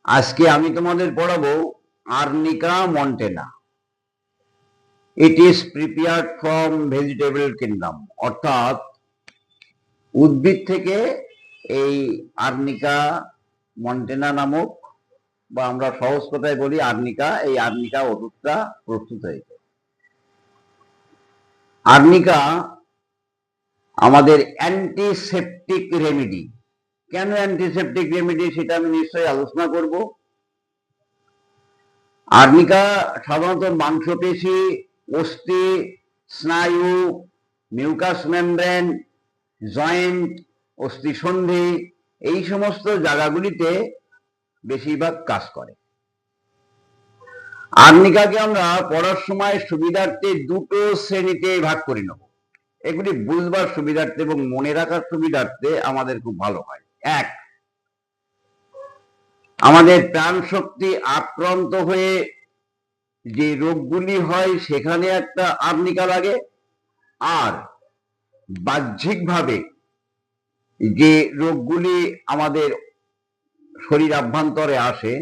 আজকে আমি তোমাদের পড়াবো arnica montana. It is prepared from vegetable kingdom, অর্থাৎ উদ্ভিদ থেকে এই আর্নিকা মন্টেনা নামক, বা আমরা সহজ কথায় বলি আর্নিকা, এই আর্নিকা ওষুধটা প্রস্তুত হয়েছে। আর্নিকা আমাদের অ্যান্টিসেপটিক রেমেডি। কেন অ্যান্টিসেপটিক রেমেডি সেটা আমি নিশ্চয়ই আলোচনা করব। আর্নিকা সাধারণত মাংসপেশি, অস্থি, স্নায়ু, মিউকাস মেমব্রেন, জয়েন্ট, অস্থিসন্ধি, এই সমস্ত জায়গাগুলিতে বেশিরভাগ কাজ করে। আর্নিকাকে আমরা পড়ার সময় সুবিধার্থে দুটো শ্রেণীতে ভাগ করে নেব। এগুলি বুঝবার সুবিধার্থে এবং মনে রাখার সুবিধার্থে আমাদের খুব ভালো হয়। এক, আমাদের প্রাণ শক্তি আক্রান্ত হয়ে যে রোগগুলি হয় সেখানে একটা আর্নিকা লাগে, আর বাহ্যিকভাবে যে রোগগুলি আমাদের শরীর আভ্যন্তরে আসে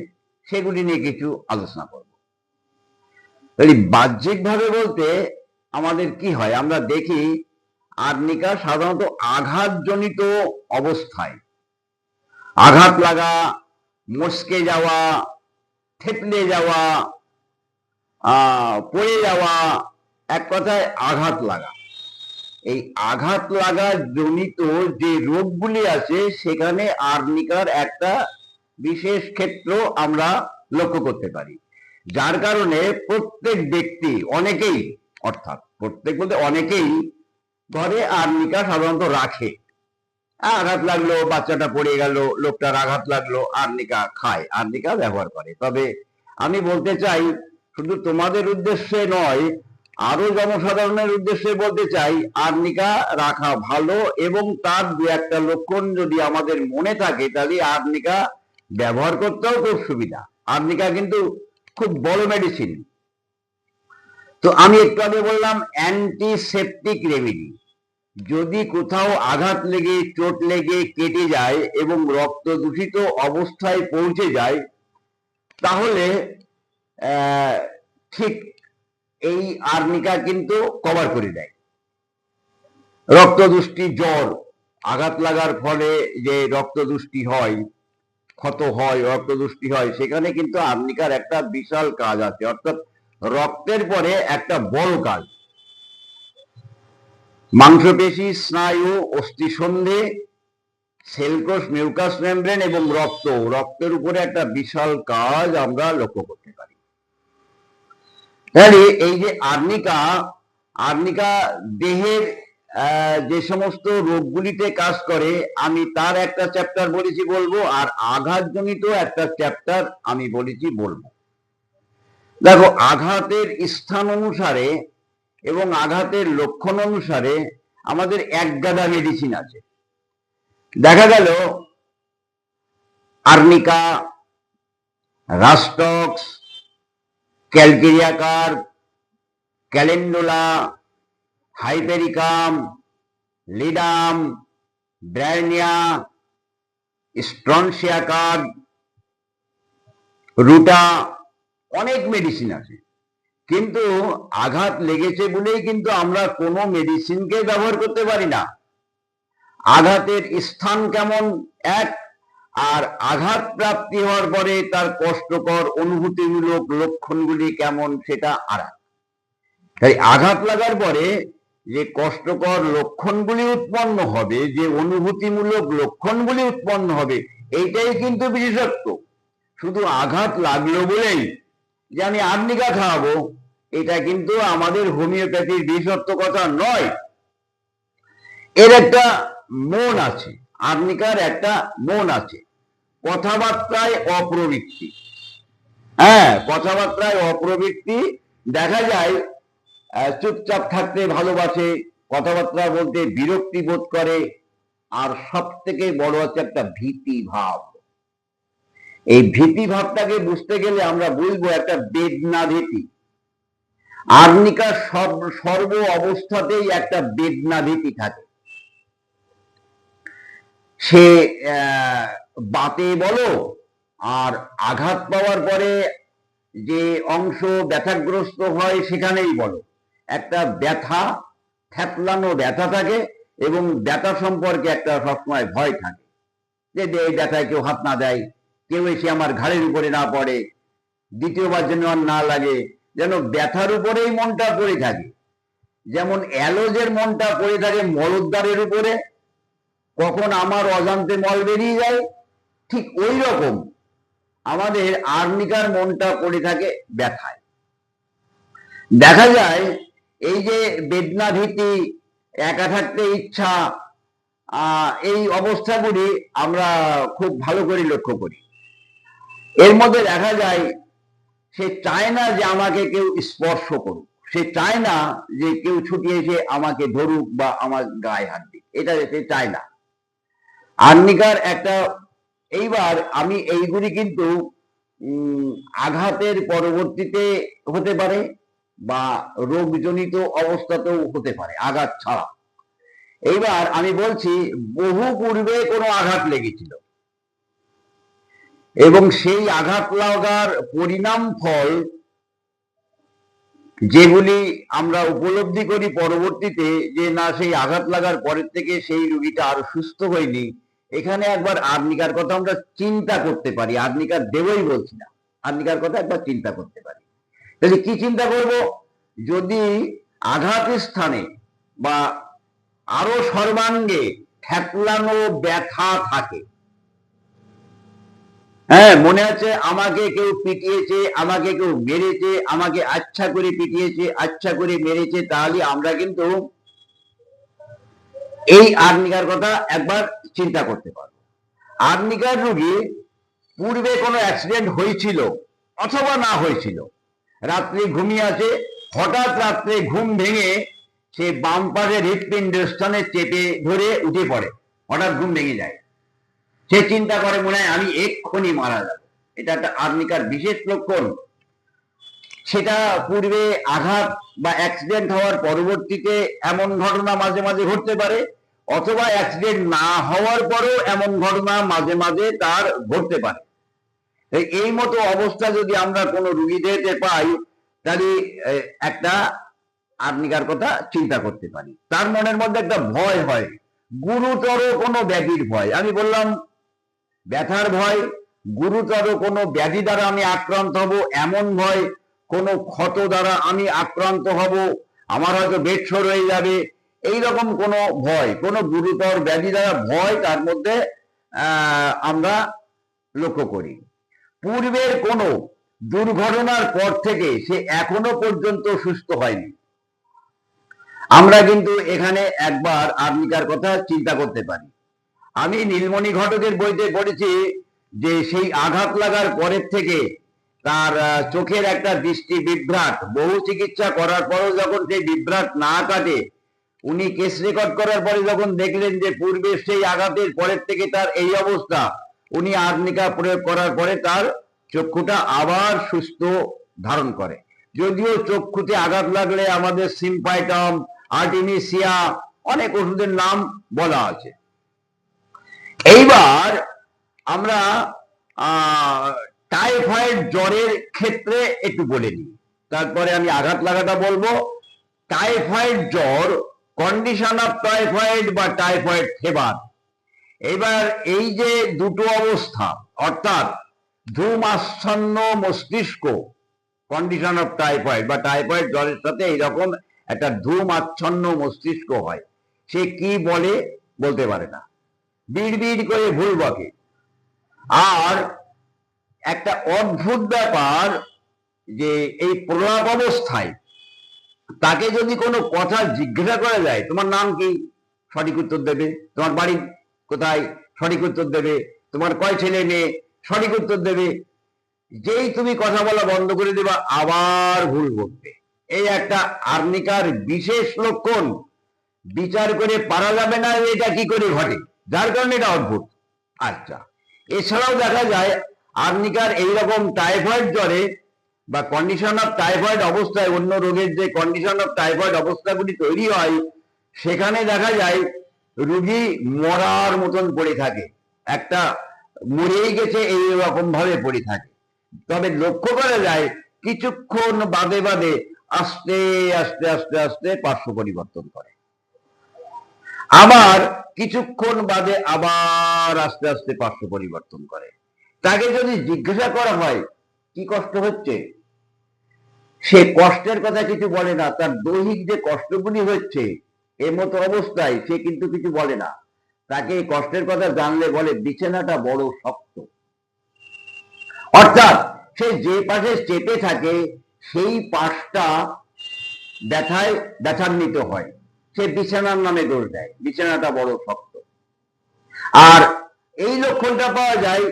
সেগুলি নিয়ে কিছু আলোচনা করব। বাহ্যিকভাবে বলতে আমাদের কি হয়, আমরা দেখি আর্নিকা সাধারণত আঘাতজনিত অবস্থায়, আঘাত লাগা, মচকে যাওয়া, থেতলে যাওয়া, পড়ে যাওয়া, এক কথায় আঘাত লাগা, এই আঘাত লাগা জনিত যে রোগগুলি আছে সেখানে আর্নিকার একটা বিশেষ ক্ষেত্র আমরা লক্ষ্য করতে পারি, যার কারণে প্রত্যেক ব্যক্তি, অনেকেই, অর্থাৎ প্রত্যেক বলতে অনেকেই ঘরে আর্নিকা সাধারণত রাখে। আঘাত লাগলো, বাচ্চাটা পড়ে গেল, লোকটার আঘাত লাগলো, আর্নিকা খায়, আর্নিকা ব্যবহার করে। তবে আমি বলতে চাই, শুধু তোমাদের উদ্দেশ্যে নয়, আরো জনসাধারণের উদ্দেশ্যে বলতে চাই, আর্নিকা রাখা ভালো, এবং তার দু একটা লক্ষণ যদি আমাদের মনে থাকে তাহলে আর্নিকা ব্যবহার করতেও খুব সুবিধা। আর্নিকা কিন্তু খুব বড় মেডিসিন। তো আমি একটু আগে বললাম অ্যান্টিসেপটিক রেমেডি। যদি কোথাও আঘাত লেগে, চোট লেগে কেটে যায় এবং রক্ত দূষিত অবস্থায় পৌঁছে যায়, তাহলে ঠিক এই আর্নিকা কিন্তু কভার করে দেয়। রক্তদুষ্টি, জ্বর, আঘাত লাগার ফলে যে রক্তদুষ্টি হয়, ক্ষত হয়, রক্তদুষ্টি হয়, সেখানে কিন্তু আর্নিকার একটা বিশাল কাজ আছে, অর্থাৎ রক্তের পরে একটা বড় কাজ। মাংসপেশি, স্নায়ু, অস্থিসন্ধি, সেলকোষ, মিউকাস মেমব্রেন এবং রক্তের উপরে একটা বিশাল কাজ আমরা লক্ষ্য করতে পারি। তাহলে এই যে আর্নিকা দেহের যে সমস্ত রোগগুলিতে কাজ করে, আমি তার একটা চ্যাপ্টার বলবো, আর আঘাতজনিত একটা চ্যাপ্টার আমি বলবো। দেখো, আঘাতের স্থান অনুসারে এবং আঘাতের লক্ষণ অনুসারে আমাদের একগাদা মেডিসিন আছে। দেখা গেল arnica, rhus tox, calcarea carb, calendula, hypericum, ledum, bryonia, strontia carb, ruta, অনেক মেডিসিন আছে। কিন্তু আঘাত লেগেছে বলেই কিন্তু আমরা কোনো মেডিসিনকে ব্যবহার করতে পারি না। আঘাতের স্থান কেমন এক, আর আঘাত প্রাপ্তি হওয়ার পরে তার কষ্টকর অনুভূতিমূলক লক্ষণগুলি কেমন সেটা আর। তাই আঘাত লাগার পরে যে কষ্টকর লক্ষণগুলি উৎপন্ন হবে, যে অনুভূতিমূলক লক্ষণগুলি উৎপন্ন হবে, এইটাই কিন্তু বিশেষত্ব। শুধু আঘাত লাগলো বলেই যে আমি আর্নিকা খাওয়াবো, এটা কিন্তু আমাদের হোমিওপ্যাথির বিশেষত্ব কথা নয়। এর একটা মন আছে, আর্নিকার একটা মন আছে। কথাবার্তায় অপ্রবৃত্তি, কথাবার্তায় অপ্রবৃত্তি দেখা যায়। চুপচাপ থাকতে ভালোবাসে, কথাবার্তা বলতে বিরক্তি বোধ করে, আর সব থেকে বড় হচ্ছে একটা ভীতি ভাব। এই ভীতি ভাবটাকে বুঝতে গেলে আমরা বুঝবো একটা বেদনা ভীতি। আর্নিকা সর্ব অবস্থাতেই একটা বেদনা ভীতি থাকে। সে বাতে বলো, আর আঘাত পাওয়ার পরে যে অংশ ব্যথাগ্রস্ত হয় সেখানেই বলো একটা ব্যথা, থ্যাতলানো ব্যথা থাকে, এবং ব্যথা সম্পর্কে একটা সবসময় ভয় থাকে যে এই ব্যথায় কেউ হাত না দেয়, কেউ এসে আমার ঘাড়ের উপরে না পড়ে, দ্বিতীয়বার যেন আর না লাগে, যেন ব্যথার উপরেই মনটা পড়ে থাকে। যেমন অ্যালোজের মনটা পড়ে থাকে মলদ্বারের উপরে, কখন আমার অজান্তে মল বেরিয়ে যায়, ঠিক ওই রকম আমাদের আর্নিকার মনটা পড়ে থাকে ব্যথায়। দেখা যায় এই যে বেদনা ভীতি, একা থাকতে ইচ্ছা, এই অবস্থাগুলি আমরা খুব ভালো করে লক্ষ্য করি। এর মধ্যে দেখা যায় সে চায় না যে আমাকে কেউ স্পর্শ করুক, সে চায় না যে কেউ ছুটে এসে আমাকে ধরুক বা আমার গায়ে হাত দিক, এটা সে চায় না। আর্নিকার একটা, এইবার আমি এইগুলি কিন্তু আঘাতের পরবর্তীতে হতে পারে বা রোগজনিত অবস্থাতেও হতে পারে, আঘাত ছাড়া। এইবার আমি বলছি, বহু পূর্বে কোনো আঘাত লেগেছিল এবং সেই আঘাত লাগার পরিণাম ফল যেগুলি আমরা উপলব্ধি করি পরবর্তীতে, যে না সেই আঘাত লাগার পরের থেকে সেই রোগীটা আর সুস্থ হয়নি, এখানে একবার আর্নিকার কথা আমরা চিন্তা করতে পারি। আর্নিকার দেবই বলছি না, আর্নিকার কথা একবার চিন্তা করতে পারি। তাহলে কি চিন্তা করব? যদি আঘাত স্থানে বা আরো সর্বাঙ্গে থ্যাতলানো ব্যথা থাকে, হ্যাঁ, মনে আছে আমাকে কেউ পিটিয়েছে, আমাকে কেউ মেরেছে, আমাকে আচ্ছা করে পিটিয়েছে, আচ্ছা করে মেরেছে, তাহলে আমরা কিন্তু এই আর্নিকার কথা একবার চিন্তা করতে পারবো। আর্নিকার রোগী পূর্বে কোনো অ্যাক্সিডেন্ট হয়েছিল অথবা না হয়েছিল, রাত্রে ঘুমিয়ে আছে, হঠাৎ রাত্রে ঘুম ভেঙে সে বাম পাশের হৃৎপিণ্ডের স্থানে চেপে ধরে উঠে পড়ে, হঠাৎ ঘুম ভেঙে যায়, সে চিন্তা করে মনে হয় আমি এক্ষুনি মারা যাব। এটা একটা আর্নিকার বিশেষ লক্ষণ। সেটা পূর্বে আঘাত বা অ্যাক্সিডেন্ট হওয়ার পরবর্তীতে এমন ঘটনা মাঝে মাঝে ঘটতে পারে, অথবা অ্যাক্সিডেন্ট না হওয়ার পরেও এমন ঘটনা মাঝে মাঝে তার ঘটতে পারে। এই মতো অবস্থা যদি আমরা কোনো রুগীদের পাই, তাহলে একটা আর্নিকার কথা চিন্তা করতে পারি। তার মনের মধ্যে একটা ভয় হয়, গুরুতর কোনো ব্যাধির ভয়। আমি বললাম ব্যথার ভয়, গুরুতর কোনো ব্যাধি দ্বারা আমি আক্রান্ত হব এমন ভয়, কোনো ক্ষত দ্বারা আমি আক্রান্ত হব, আমার হয়তো বেডসোর হয়ে যাবে, এইরকম কোনো ভয়, কোনো গুরুতর ব্যাধি দ্বারা ভয় তার মধ্যে আমরা লক্ষ্য করি। পূর্বের কোনো দুর্ঘটনার পর থেকে সে এখনো পর্যন্ত সুস্থ হয়নি, আমরা কিন্তু এখানে একবার আর্নিকার কথা চিন্তা করতে পারি। আমি নীলমণি ঘটকের বইতে পড়েছি যে সেই আঘাত লাগার পরের থেকে তার চোখের একটা দৃষ্টি বিভ্রাট, বহু চিকিৎসা করার পরও যখন সেই বিভ্রাট না কাটে, উনি কেস রেকর্ড করার পরে যখন দেখলেন যে পূর্বে সেই আঘাতের পরের থেকে তার এই অবস্থা, উনি আর্নিকা প্রয়োগ করার পরে তার চক্ষুটা আবার সুস্থ ধারণ করে। যদিও চক্ষুতে আঘাত লাগলে আমাদের সিম্পাইটম, আর্টিমিসিয়া, অনেক ওষুধের নাম বলা আছে। এইবার আমরা টাইফয়েড জ্বরের ক্ষেত্রে একটু বলে নিই, তারপরে আমি আঘাত লাগাটা বলবো। টাইফয়েড জ্বর, কন্ডিশন অফ টাইফয়েড বা টাইফয়েড ফিভার। এবার এই যে দুটো অবস্থা, অর্থাৎ ধূমাচ্ছন্ন মস্তিষ্ক, কন্ডিশন অফ টাইফয়েড বা টাইফয়েড জ্বরের সাথে এইরকম একটা ধূমাচ্ছন্ন মস্তিষ্ক হয়, সে কি বলে বলতে পারে না, বিড়বিড় করে ভুল বকে। আর একটা অদ্ভুত ব্যাপার যে এই প্রলাপ অবস্থায় তাকে যদি কোনো কথা জিজ্ঞাসা করা যায়, তোমার নাম কি, সঠিক উত্তর দেবে, তোমার বাড়ি কোথায়, সঠিক উত্তর দেবে, তোমার কয় ছেলে মেয়ে, সঠিক উত্তর দেবে। যেই তুমি কথা বলা বন্ধ করে দেবা আবার ভুল বলবে। এই একটা আর্নিকার বিশেষ লক্ষণ, বিচার করে পারা যাবে না এটা কি করে ঘটে, যার কারণে এটা অদ্ভুত। আচ্ছা, এছাড়াও দেখা যায় আর্নিকার এইরকম টাইফয়েড জ্বরে বা কন্ডিশন অফ টাইফয়েড অবস্থায়, অন্য রোগের যে কন্ডিশন অফ টাইফয়েড অবস্থাগুলি তৈরি হয়, সেখানে দেখা যায় রোগী মরার মতন পড়ে থাকে, একটা মরেই গেছে এইরকম ভাবে পড়ে থাকে। তবে লক্ষ্য করা যায় কিছুক্ষণ বাদে বাদে আস্তে আস্তে আস্তে আস্তে পার্শ্ব পরিবর্তন করে, আবার কিছুক্ষণ বাদে আবার আস্তে আস্তে পার্শ্ব পরিবর্তন করে। তাকে যদি জিজ্ঞাসা করা হয় কি কষ্ট হচ্ছে, সে কষ্টের কথা কিছু বলে না। তার দৈহিক যে কষ্টগুলি হচ্ছে এর মতো অবস্থায় সে কিন্তু কিছু বলে না। তাকে এই কষ্টের কথা জানলে বলে বিছানাটা বড় শক্ত। অর্থাৎ সে যে পাশে চেপে থাকে সেই পাশটা ব্যথান্বিত হয়, সে বিছানার নামে দোষ দেয়, বিছানাটা বড় শক্ত। আর এই লক্ষণটা পাওয়া যায়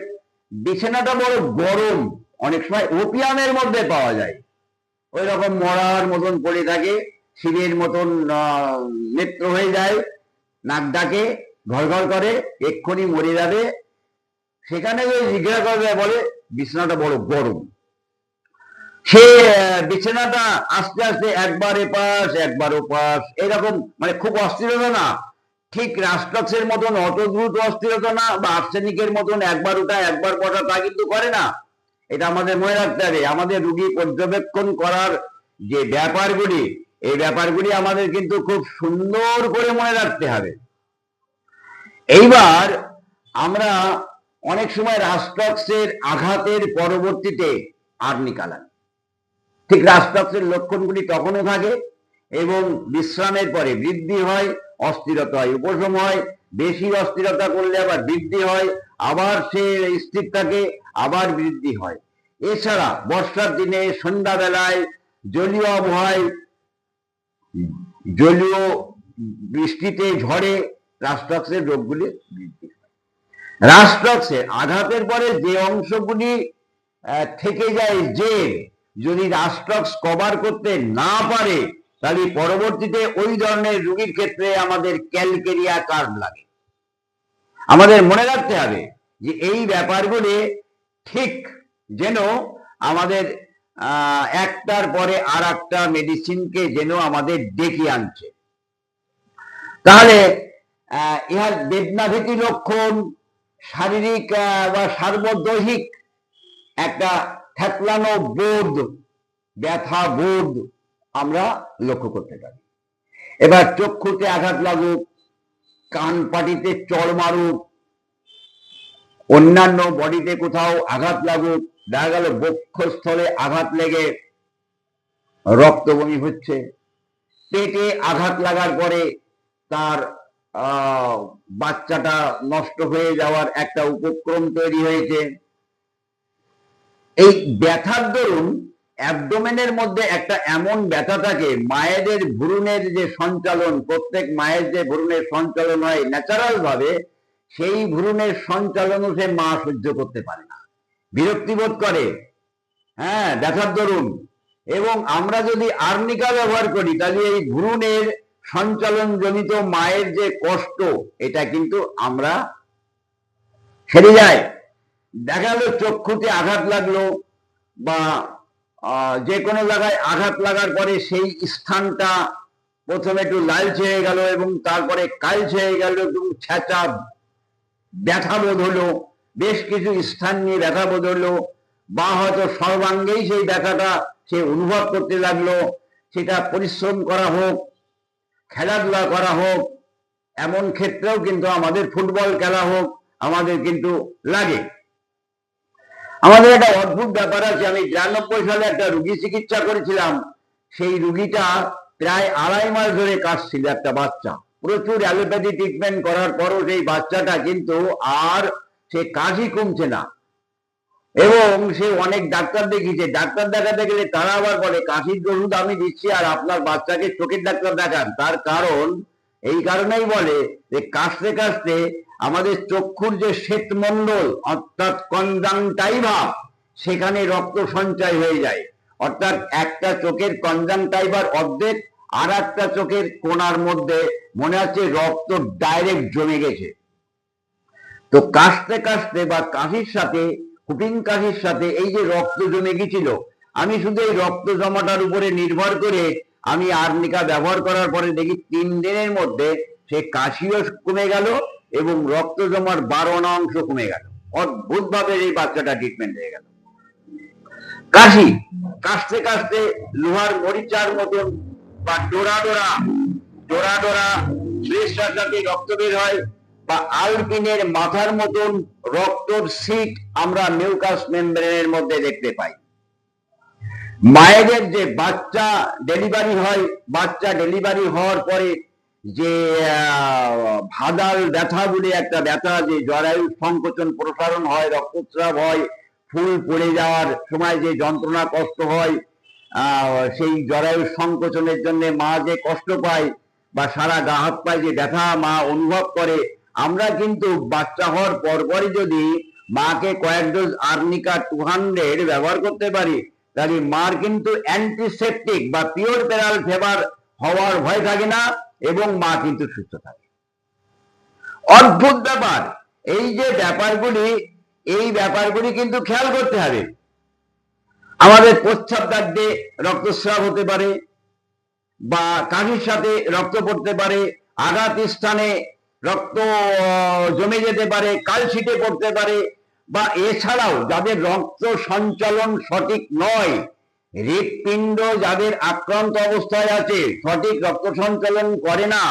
বিছানাটা বড় গরম, অনেক সময় ওপিয়ামের মধ্যে পাওয়া যায়। ওই রকম মরার মতন পড়ে থাকে, শিরের মতন নেত্র হয়ে যায়, নাক ডাকে, ঘর ঘর করে, এক্ষুনি মরে যাবে। সেখানে ওই জিজ্ঞাসা করবে, বলে বিছানাটা বড় গরম। সে বিছানাটা আস্তে আস্তে একবার এপাশ একবার ওপাশ, এরকম মানে খুব অস্থিরতা না, ঠিক রাস্টক্সের মতন অত দ্রুত অস্থিরতা না, বা আর্সেনিকের মতন একবার ওঠা একবার বসা তা কিন্তু করে না। এটা আমাদের মনে রাখতে হবে। আমাদের রোগী পর্যবেক্ষণ করার যে ব্যাপারগুলি, এই ব্যাপারগুলি আমাদের কিন্তু খুব সুন্দর করে মনে রাখতে হবে। এইবার আমরা অনেক সময় রাস্টক্সের আঘাতের পরবর্তীতে আর্নিকা লাগে। ঠিক রাস্টক্সের লক্ষণগুলি তখনও থাকে এবং বিশ্রামের পরে বৃদ্ধি হয়, অস্থিরতা হয়, উপশম হয়, বেশি অস্থিরতা করলে আবার বৃদ্ধি হয়, আবার সে স্থির থাকে, আবার বৃদ্ধি হয়। এছাড়া বর্ষার দিনে সন্ধ্যাবেলায় জলীয় আবহাওয়ায়, জলীয় বৃষ্টিতে, ঝড়ে রাস্টক্সের রোগগুলি বৃদ্ধি হয়। রাস্টক্সের আঘাতের পরে যে অংশগুলি থেকে যায়, যে যদি রাস্টক্স কভার করতে না পারে তাহলে পরবর্তীতে ওই ধরনের রোগীর ক্ষেত্রে আমাদের ক্যালকেরিয়া কার্ভ লাগে। আমাদের মনে রাখতে হবে যে এই ব্যাপারগুলি ঠিক যেন আমাদের একটার পরে আর একটা মেডিসিনকে যেন আমাদের ডেকে আনছে। তাহলে ইহার বেদনাভীতি লক্ষণ, শারীরিক বা সার্বদৈহিক একটা থ্যাতলানো বোধ, ব্যথা বোধ আমরা লক্ষ্য করতে পারি। এবার চক্ষুতে আঘাত লাগুক, কান পাটিতে চড় মারুক, অন্যান্য বডিতে কোথাও আঘাত লাগুক, দেখা গেল বক্ষস্থলে আঘাত লেগে রক্ত বমি হচ্ছে, পেটে আঘাত লাগার পরে তার বাচ্চাটা নষ্ট হয়ে যাওয়ার একটা উপক্রম তৈরি হয়েছে। এই ব্যথার দরুন অ্যাবডোমেনের মধ্যে একটা এমন ব্যথা থাকে, মায়েদের ভ্রূণের যে সঞ্চালন, প্রত্যেক মায়ের যে ভ্রূণের সঞ্চালন হয় ন্যাচারাল ভাবে, সেই ভ্রূণের সঞ্চালনও সে মা সহ্য করতে পারে না, বিরক্তি বোধ করে, হ্যাঁ, ব্যথার দরুন। এবং আমরা যদি আর্নিকা ব্যবহার করি তাহলে এই ভ্রূণের সঞ্চালন জনিত মায়ের যে কষ্ট, এটা কিন্তু আমরা সেরে যায়। দেখা গেল চক্ষুতে আঘাত লাগলো বা যে কোনো জায়গায় আঘাত লাগার পরে সেই স্থানটা প্রথমে একটু লালচে হয়ে গেল এবং তারপরে কালচে হয়ে গেল এবং ছ্যাঁচা ব্যথা বোধ হলো, বেশ কিছু স্থান নিয়ে ব্যথা বোধ হলো, বা হয়তো সর্বাঙ্গেই সেই ব্যথাটা সে অনুভব করতে লাগলো। সেটা পরিশ্রম করা হোক, খেলাধুলা করা হোক, এমন ক্ষেত্রেও কিন্তু আমাদের ফুটবল খেলা হোক, আমাদের কিন্তু লাগে। আমাদের একটা অদ্ভুত ব্যাপার আছে, আমি 93 সালে একটা রুগী চিকিৎসা করেছিলাম। সেই রুগীটা প্রায় 2.5 মাস ধরে কাশছিল, একটা বাচ্চা। প্রচুর অ্যালোপ্যাথি ট্রিটমেন্ট করার পরও সেই বাচ্চাটা কিন্তু আর সে কাশি কমছে না, এবং সে অনেক ডাক্তার দেখিয়েছে। ডাক্তার দেখাতে গেলে তারা আবার বলে কাশির ওষুধ আমি দিচ্ছি আর আপনার বাচ্চাকে চোখের ডাক্তার দেখান। তার কারণ এই কারণেই বলে যে কাশতে কাশতে আমাদের চক্ষুর যে শ্বেতমণ্ডল অর্থাৎ কনজাংটাইভা, সেখানে রক্ত সঞ্চয় হয়ে যায়। অর্থাৎ একটা চোখের কনজাংটাইভার অর্ধেক, আর একটা চোখের কোণার মধ্যে মনে হচ্ছে রক্ত ডাইরেক্ট জমে গেছে। তো কাশতে কাশতে বা কাশির সাথে, হুপিং কাশির সাথে এই যে রক্ত জমে গেছিল, আমি শুধু এই রক্ত জমাটার উপরে নির্ভর করে আমি আর্নিকা ব্যবহার করার পরে দেখি 3 দিনের মধ্যে সে কাশিও কমে গেল এবং রক্ত জমার 12 অংশ কমে গেল। অদ্ভুত ভাবে এই বাচ্চাটা ট্রিটমেন্ট হয়ে গেল। কাশি, কাশতে কাশতে লোহার মরিচার মতন বা ডোরা ডোরা ডোরা ডোরা শ্লেষ্মার সাথে রক্ত বের হয়, বা আলপিনের মাথার মতন রক্তর সিট আমরা মিউকাস মেমব্রেনের মধ্যে দেখতে পাই। মায়েদের যে বাচ্চা ডেলিভারি হয়, বাচ্চা ডেলিভারি হওয়ার পরে যে ভাদাল ব্যথা বলে একটা ব্যথা, যে জরায়ু সংকোচন প্রসারণ হয়, রক্তস্রাব হয়, ফুল পড়ে যাওয়ার সময় যে যন্ত্রণা কষ্ট হয়, সেই জরায়ু সংকোচনের জন্য মা যে কষ্ট পায় বা সারা গা হাত পায়ে যে ব্যথা মা অনুভব করে, আমরা কিন্তু বাচ্চা হওয়ার পরপরই যদি মাকে কয়েক ডোজ আর্নিকা 200 ব্যবহার করতে পারি, তাহলে মার কিন্তু অ্যান্টিসেপটিক বা পিওর প্যারাল ফেভার হওয়ার ভয় থাকে না, এবং মা কিন্তু সুস্থ থাকে। অদ্ভুত ব্যাপার। এই যে ব্যাপারগুলি, এই ব্যাপারগুলি কিন্তু খেয়াল করতে হবে। আমাদের প্রস্রাব দাগ দিয়ে রক্তস্রাব হতে পারে, বা কাশির সাথে রক্ত পড়তে পারে, আঘাত স্থানে রক্ত জমে যেতে পারে, কালশিটে পড়তে পারে, বা এছাড়াও যাদের রক্ত সঞ্চালন সঠিক নয়, হৃৎপিণ্ড যাদের আক্রান্ত অবস্থায় আছে, সঠিক রক্ত সঞ্চালন করে না,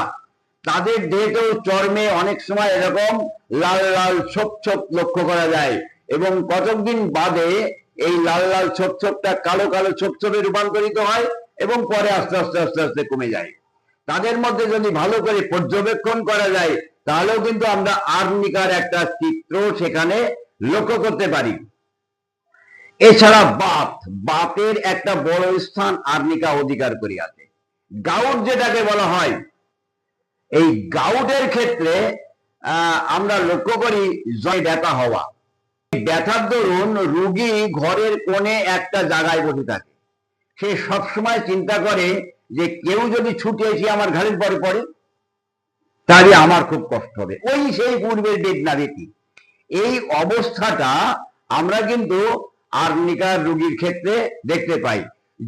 তাদের দেহেতেও চর্মে অনেক সময় এরকম লাল লাল ছোপ ছোপ লক্ষ্য করা যায়, এবং কতকদিন বাদে এই লাল লাল ছোপ ছোপটা কালো কালো ছোপ ছোপে রূপান্তরিত হয়, এবং পরে আস্তে আস্তে আস্তে আস্তে কমে যায়। তাদের মধ্যে যদি ভালো করে পর্যবেক্ষণ করা যায়, তাহলেও কিন্তু আমরা আর্নিকার একটা চিত্র সেখানে লক্ষ্য করতে পারি। এছাড়া বাতের একটা বড় স্থান আর্নিকা অধিকার করিয়াছে। গাউট যেটাকে বলা হয়, এই গাউটের ক্ষেত্রে আমরা লক্ষ্য করি জয় ব্যথা হওয়া। ব্যথার দরুন রোগী ঘরের কোণে একটা জায়গায় বসে থাকে, সে সবসময় চিন্তা করে যে কেউ যদি ছুটে এসে আমার ঘাড়ের পরে পড়ে তাহলে আমার খুব কষ্ট হবে, ওই সেই পূর্বের বেদনা ভীতি। এই অবস্থাটা আমরা কিন্তু আর্নিকার রোগীর ক্ষেত্রে দেখতে পাই।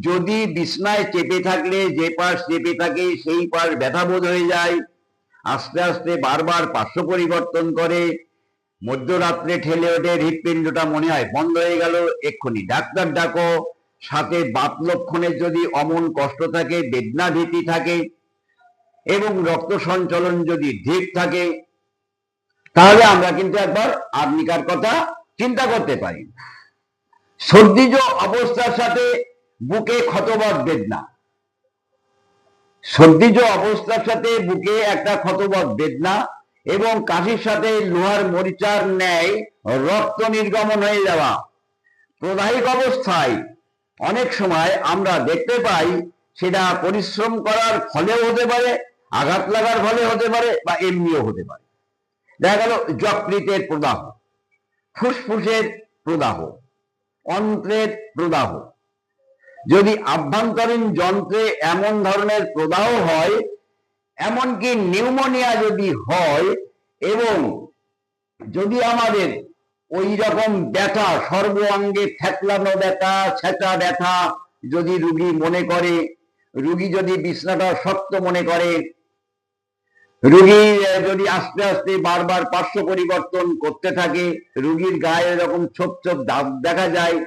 যদি বিছনায় চেপে থাকলে যে পাশ চেপে থাকে সেই পাশ ব্যথা বোধ হয়ে যায়, আস্তে আস্তে বারবার পার্শ্ব পরিবর্তন করে, মধ্যরাত্রে ঠেলে ওঠে, হৃৎপিণ্ডটা মনে হয় বন্ধ হয়ে গেল, এক্ষুনি ডাক্তার ডাকো। সাথে বাত লক্ষণের যদি অমন কষ্ট থাকে, বেদনা ভীতি থাকে, এবং রক্ত সঞ্চালন যদি ঠিক থাকে, তাহলে আমরা কিন্তু একবার আর্নিকার কথা চিন্তা করতে পারি। সর্দিজ অবস্থার সাথে বুকে ক্ষতবৎ বেদনা, সর্দিজ অবস্থার সাথে বুকে একটা ক্ষতবৎ বেদনা, এবং কাশির সাথে লোহার মরিচার ন্যায় রক্ত নির্গমন হয়ে যাওয়া। প্রদাহিক অবস্থায় অনেক সময় আমরা দেখতে পাই, সেটা পরিশ্রম করার ফলেও হতে পারে, আঘাত লাগার ফলে হতে পারে, বা এমনিও হতে পারে। দেখা গেল যকৃতের প্রদাহ, ফুসফুসের প্রদাহ, অন্ত্রের প্রদাহ। যদি আভ্যন্তরীণ যন্ত্রে এমন ধরনের প্রদাহ হয়, এমনকি নিউমোনিয়া যদি হয়, এবং যদি আমাদের ওই রকম ব্যথা, সর্বাঙ্গে থেতলানো ব্যথা, ছেঁচা ব্যথা যদি রোগী মনে করে, রোগী যদি বিছনাটা শক্ত মনে করে, রোগী যদি আস্তে আস্তে বারবার পার্শ্ব পরিবর্তন করতে থাকে, রোগীর গায়ে এরকম ছোপ ছোপ দাগ দেখা যায়,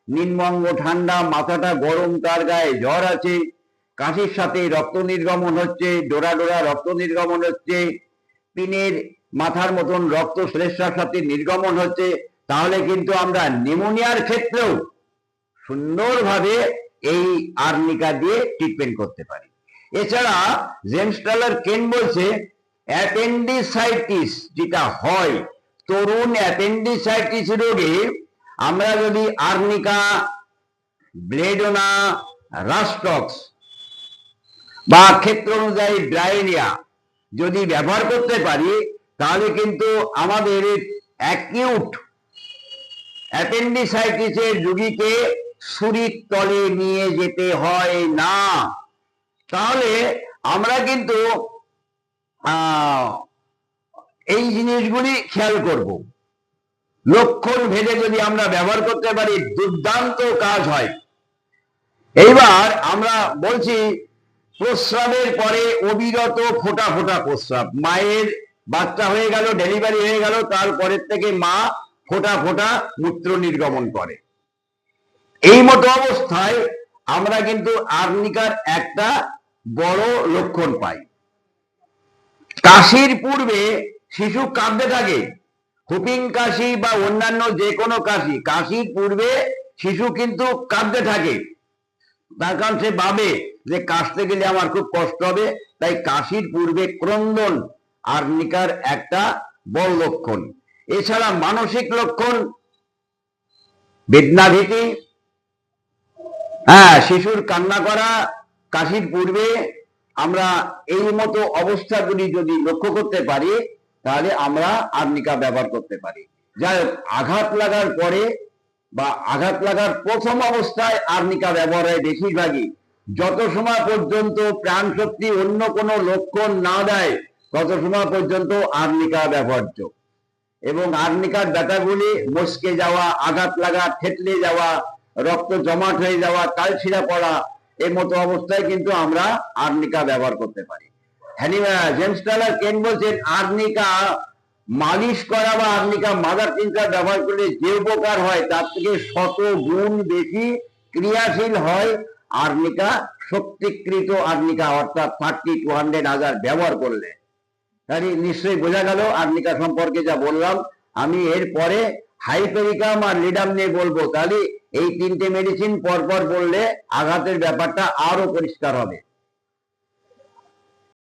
নিম্নঙ্গ ঠান্ডা, মাথাটা গরম, তার গায়ে জ্বর আছে, কাশির সাথে রক্ত নির্গমন হচ্ছে, ডোরা ডোরা রক্ত নির্গমন হচ্ছে, পিনের মাথার মতন রক্ত শ্লেষ্মার সাথে নির্গমন হচ্ছে, তাহলে কিন্তু আমরা নিউমোনিয়ার ক্ষেত্রেও সুন্দরভাবে এই আর্নিকা দিয়ে ট্রিটমেন্ট করতে পারি। এছাড়া জেমস টালার কেন বলছে, অ্যাপেন্ডিসাইটিস যেটা হয়, তরুণ অ্যাপেন্ডিসাইটিস রোগে আমরা যদি আর্নিকা, ব্লেডোনা, রাস্টক্স বা ক্ষেত্র অনুযায়ী ব্রাইনিয়া যদি ব্যবহার করতে পারি, তাহলে কিন্তু আমাদের অ্যাকিউট অ্যাপেন্ডিসাইটিসের রোগীকে ছুরির তলে নিয়ে যেতে হয় না। তাহলে আমরা কিন্তু এই জিনিসগুলি খেয়াল করব। লক্ষণ ভেদে যদি আমরা ব্যবহার করতে পারি, দুর্দান্ত কাজ হয়। এইবার আমরা বলছি, প্রস্রাবের পরে অবিরত ফোঁটা ফোঁটা প্রস্রাব। মায়ের বাচ্চা হয়ে গেল, ডেলিভারি হয়ে গেল, তারপরের থেকে মা ফোঁটা ফোঁটা মূত্র নির্গমন করে। এই মতো অবস্থায় আমরা কিন্তু আর্নিকার একটা বড় লক্ষণ পাই। কাশির পূর্বে শিশু কাঁদতে থাকে, হুপিং কাশি বা অন্যান্য যে কোনো কাশি, কাশির পূর্বে শিশু কিন্তু কাঁদতে থাকে। তার কারণ সে ভাবে যে কাশতে গেলে আমার খুব কষ্ট হবে, তাই কাশির পূর্বে ক্রন্দন আর্নিকার একটা বড় লক্ষণ। এছাড়া মানসিক লক্ষণ, বেদনাভীতি, শিশুর কান্না করা কাশির পূর্বে, আমরা এই মতো অবস্থাগুলি যদি লক্ষ্য করতে পারি তাহলে আমরা আর্নিকা ব্যবহার করতে পারি। যাই হোক, আঘাত লাগার পরে বা আঘাত লাগার প্রথম অবস্থায় আর্নিকা ব্যবহার হয় বেশিরভাগই। যত সময় পর্যন্ত প্রাণ শক্তি অন্য কোনো লক্ষণ না দেয় তত সময় পর্যন্ত আর্নিকা ব্যবহার্য। এবং আর্নিকার ব্যথাগুলি মস্কে যাওয়া, আঘাত লাগা, থেতলে যাওয়া, রক্ত জমাট হয়ে যাওয়া, কালছিড়া পড়া, এই মতো অবস্থায় কিন্তু আমরা আর্নিকা ব্যবহার করতে পারি। জেমস টালার কেন বলছেন আর্নিকা মালিশ করা বা আর্নিকা মাদার টিংচার ব্যবহার করলে যে উপকার হয় তার থেকে 100 গুণ বেশি ক্রিয়াশীল হয় আর্নিকা, শক্তিকৃত আর্নিকা, অর্থাৎ 30 to 100 ব্যবহার করলে। তাহলে নিশ্চয়ই বোঝা গেল আর্নিকা সম্পর্কে যা বললাম। আমি এরপরে হাইপেরিকাম আর লিডাম নিয়ে বলবো, তাহলে এই 3টে মেডিসিন পরপর বললে আঘাতের ব্যাপারটা আরো পরিষ্কার হবে।